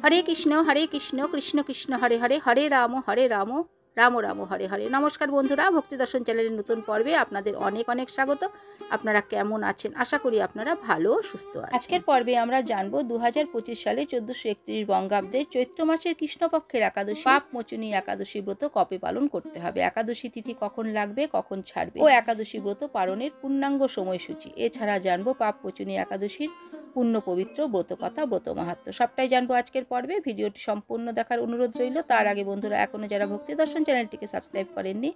হরে কৃষ্ণ কৃষ্ণ কৃষ্ণ হরে হরে, হরে রাম রাম রাম হরে হরে। নমস্কার বন্ধুরা, ভক্তি দর্শন চ্যানেলের নতুন পর্বে আপনাদের অনেক অনেক স্বাগত। আপনারা কেমন আছেন? আশা করি আপনারা ভালো সুস্থ আছেন। আজকের পর্বে আমরা জানবো 2025 সালে 1431 বঙ্গাব্দের চৈত্র মাসের কৃষ্ণপক্ষের একাদশী পাপ মোচনী একাদশী ব্রত কবে পালন করতে হবে, একাদশী তিথি কখন লাগবে, কখন ছাড়বে ও একাদশী ব্রত পালনের পূর্ণাঙ্গ সময়সূচি। এছাড়া জানবো পাপ মোচনী একাদশীর পূর্ণ পবিত্র ব্রত কথা, ব্রত মাহাত্ম্য, সবটাই জানবো আজকের পর্বে। ভিডিওটি সম্পূর্ণ দেখার অনুরোধ রইল। তার আগে বন্ধুরা, এখনো যারা ভক্তি দর্শন চ্যানেলটিকে সাবস্ক্রাইব করেননি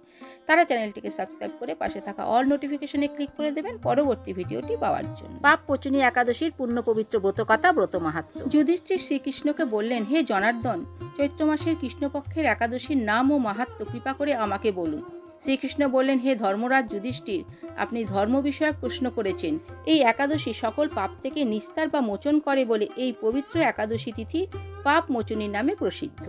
তারা চ্যানেলটিকে সাবস্ক্রাইব করে পাশে থাকা অল নোটিফিকেশনে ক্লিক করে দেবেন পরবর্তী ভিডিওটি পাওয়ার জন্য। পাপ মোচনী একাদশীর পূর্ণ পবিত্র ব্রত কথা, ব্রত মাহাত্ম্য। যুধিষ্ঠির শ্রীকৃষ্ণকে বললেন, হে জনার্দন, চৈত্র মাসের কৃষ্ণপক্ষের একাদশীর নাম ও মাহাত্ম্য কৃপা করে আমাকে বলুন। শ্রীকৃষ্ণ বললেন, হে ধর্মরাজ যুধিষ্ঠির, আপনি ধর্ম বিষয়ক প্রশ্ন করেছেন। এই একাদশী সকল পাপ থেকে নিস্তার বা মোচন করে বলে এই পবিত্র একাদশী তিথি পাপ মোচনীর নামে প্রসিদ্ধ।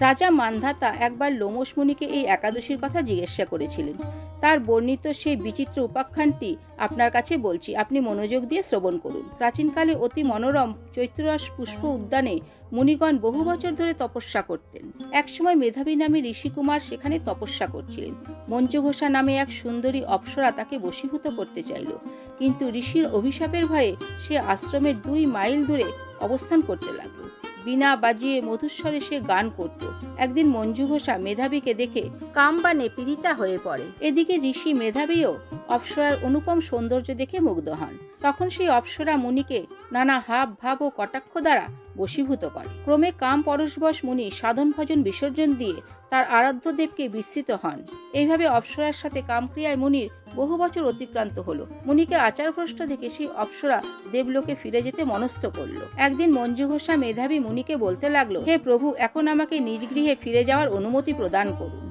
রাজা মান্ধাতা একবার লোমশ মুনিকে এই একাদশীর কথা জিজ্ঞাসা করেছিলেন। তার বর্ণিত সেই বিচিত্র উপাখ্যানটি আপনার কাছে বলছি, আপনি মনোযোগ দিয়ে শ্রবণ করুন। প্রাচীনকালে অতি মনোরম চৈত্ররস পুষ্প উদ্যানে মুনিগণ বহু বছর ধরে তপস্যা করতেন। একসময় মেধাবী নামে ঋষিকুমার সেখানে তপস্যা করছিলেন। মঞ্জুঘোষা নামে এক সুন্দরী অপ্সরা তাকে বশীভূত করতে চাইল, কিন্তু ঋষির অভিশাপের ভয়ে সে আশ্রমের 2 মাইল দূরে অবস্থান করতে লাগলো। বীণা বাজিয়ে মধুস্বরে সে গান করত। একদিন মঞ্জুঘোষা মেধাবীকে দেখে কামবানে পীড়িতা হয়ে পড়ে। এদিকে ঋষি মেধাবীও অপ্সরার অনুপম সৌন্দর্য দেখে মুগ্ধ হন। তখন সেই অপ্সরা মুনিকে নানা হাব ভাব ও কটাক্ষ দ্বারা বশীভূত করে। ক্রমে কাম পরশবশ মুনি সাধন ভজন বিসর্জন দিয়ে তার আরাধ্য দেবকে বিস্তৃত হন। এইভাবে অপ্সরার সাথে কামক্রিয়ায় মুনির বহু বছর অতিক্রান্ত হলো। মুনিকে আচারভ্রষ্ট দেখে সেই অপ্সরা দেবলোকে ফিরে যেতে মনস্থ করলো। একদিন মঞ্জুঘোষা মেধাবী মুনিকে বলতে লাগলো, হে প্রভু, এখন আমাকে নিজ গৃহে ফিরে যাওয়ার অনুমতি প্রদান করুন।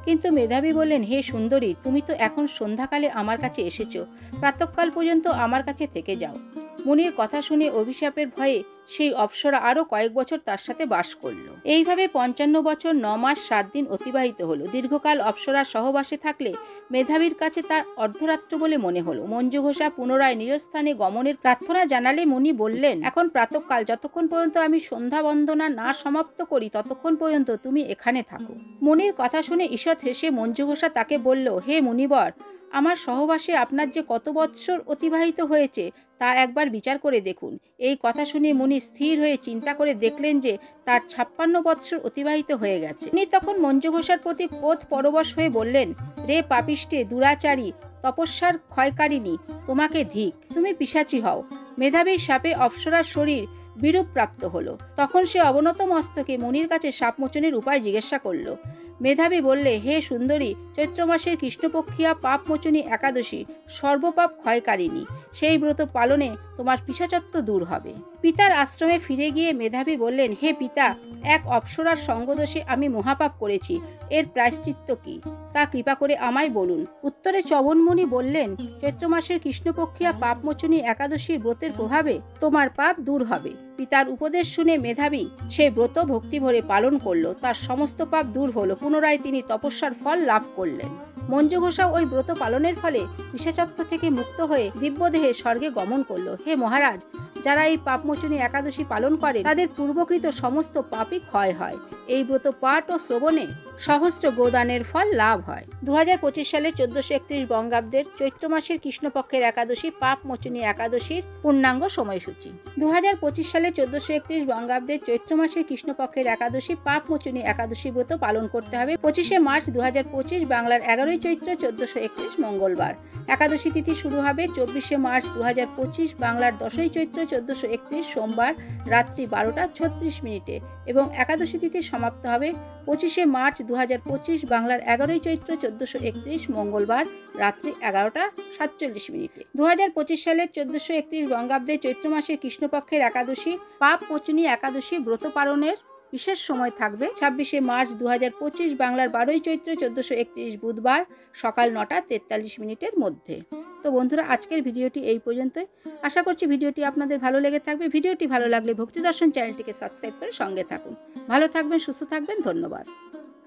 কিন্তু মেধাবী বললেন, হে সুন্দরী, তুমি তো এখন সন্ধ্যাকালে আমার কাছে এসেছো, প্রাতঃকাল পর্যন্ত আমার কাছে থেকে যাও। মুনির কথা শুনে অভিশাপের ভয়ে সেই অপ্সরা আরো কয়েক বছর তার সাথে বাস করল। এইভাবে 55 বছর 9 মাস 7 দিন অতিবাহিত হলো। দীর্ঘকাল অপ্সরার সহবাসে থাকলে মেধাবীর কাছে তার অর্ধরাত্র বলে মনে হলো। মঞ্জুঘোষা পুনরায় নিজ স্থানে গমনের প্রার্থনা জানালে মুনি বললেন, এখন প্রাতঃকাল, যতক্ষণ পর্যন্ত আমি সন্ধ্যা বন্দনা না সমাপ্ত করি ততক্ষণ পর্যন্ত তুমি এখানে থাকো। মুনির কথা শুনে ঈষৎ হেসে মঞ্জুঘোষা তাকে বলল, হে মুনিবর, আমার সহবাসে আপনার যে কত বৎসর অতিবাহিত হয়েছে তা একবার বিচার করে দেখুন। এই কথা শুনে মুনি স্থির হয়ে চিন্তা করে দেখলেন যে তার 56 বৎসর অতিবাহিত হয়ে গেছে। উনি তখন মঞ্জুঘোষার প্রতি ক্রোধ পরবশ হয়ে বললেন, রে পাপিষ্ঠে, দুরাচারী, তপস্যার ক্ষয়কারিণী, তোমাকে ধিক, তুমি পিশাচী হও। মেধাবীর শাপে অপ্সরার শরীর বিরূপ প্রাপ্ত হলো। তখন সে অবনত মস্তকে মুনির কাছে শাপ মোচনের উপায় জিজ্ঞাসা করল। মেধাবী বললে, হে সুন্দরী, চৈত্র মাসের কৃষ্ণপক্ষিয়া পাপ মোচনী একাদশী সর্বপাপ ক্ষয়কারিণী। সেই ব্রত পালনে তোমার পিশাচত্ব দূর হবে। পিতার আশ্রমে ফিরে গিয়ে মেধাবী বললেন, হে পিতা, এক অপ্সরার সঙ্গদোষে আমি মহাপাপ করেছি, এর প্রায়শ্চিত্ত কি তা কৃপা করে আমায় বলুন। উত্তরে চবনমুনি বললেন, চৈত্র মাসের কৃষ্ণপক্ষিয়া পাপ মোচনী একাদশীর ব্রতের প্রভাবে তোমার পাপ দূর হবে। পিতার উপদেশ শুনে মেধাবী সেই ব্রত ভক্তি ভরে পালন করল। তার সমস্ত পাপ দূর হলো। পুনরায় তিনি তপস্যার ফল লাভ করলেন। মঞ্জুঘোষা ওই ব্রত পালনের ফলে পিশাচত্ব থেকে মুক্ত হয়ে দিব্যদেহে স্বর্গে গমন করল। হে মহারাজ, যারা এই পাপমোচনী একাদশী পালন করে তাদের পূর্বকৃত সমস্ত পাপই ক্ষয় হয়। এই ব্রত পাঠ ও শ্রবণে সহস্র গোদানের ফল লাভ হয়। 2025 সালের 1431 বঙ্গাব্দের চৈত্র মাসের কৃষ্ণপক্ষের একাদশী পাপ মোচনী একাদশীর পূর্ণাঙ্গ সময়সূচি। 2025 সালের 1431 বঙ্গাব্দের চৈত্র মাসের কৃষ্ণপক্ষের একাদশী পাপ মোচনী একাদশী ব্রত পালন করতে হবে 25শে মার্চ 2025, বাংলার 11ই চৈত্র 1431 মঙ্গলবার। একাদশী তিথি শুরু হবে 24শে মার্চ 2025, বাংলার 10ই চৈত্র 1431 সোমবার রাত্রি 12:36 এবং একাদশী তিথি সমাপ্ত হবে 25শে মার্চ 2025, বাংলার 11ই চৈত্র 1431 মঙ্গলবার রাত্রি 11:47। 2025 সালের 1431 বঙ্গাব্দে চৈত্র মাসের কৃষ্ণপক্ষের একাদশী পাপ মোচনী একাদশী ব্রত পালনের বিশেষ সময় থাকবে 26শে মার্চ 2025, বাংলার 12ই চৈত্র 1431 বুধবার সকাল 9:43 মধ্যে। তো বন্ধুরা, আজকের ভিডিওটি এই পর্যন্তই। আশা করছি ভিডিওটি আপনাদের ভালো লেগে থাকবে। ভিডিওটি ভালো লাগলে ভক্তি দর্শন চ্যানেলটিকে সাবস্ক্রাইব করে সঙ্গে থাকুন। ভালো থাকবেন, সুস্থ থাকবেন। ধন্যবাদ।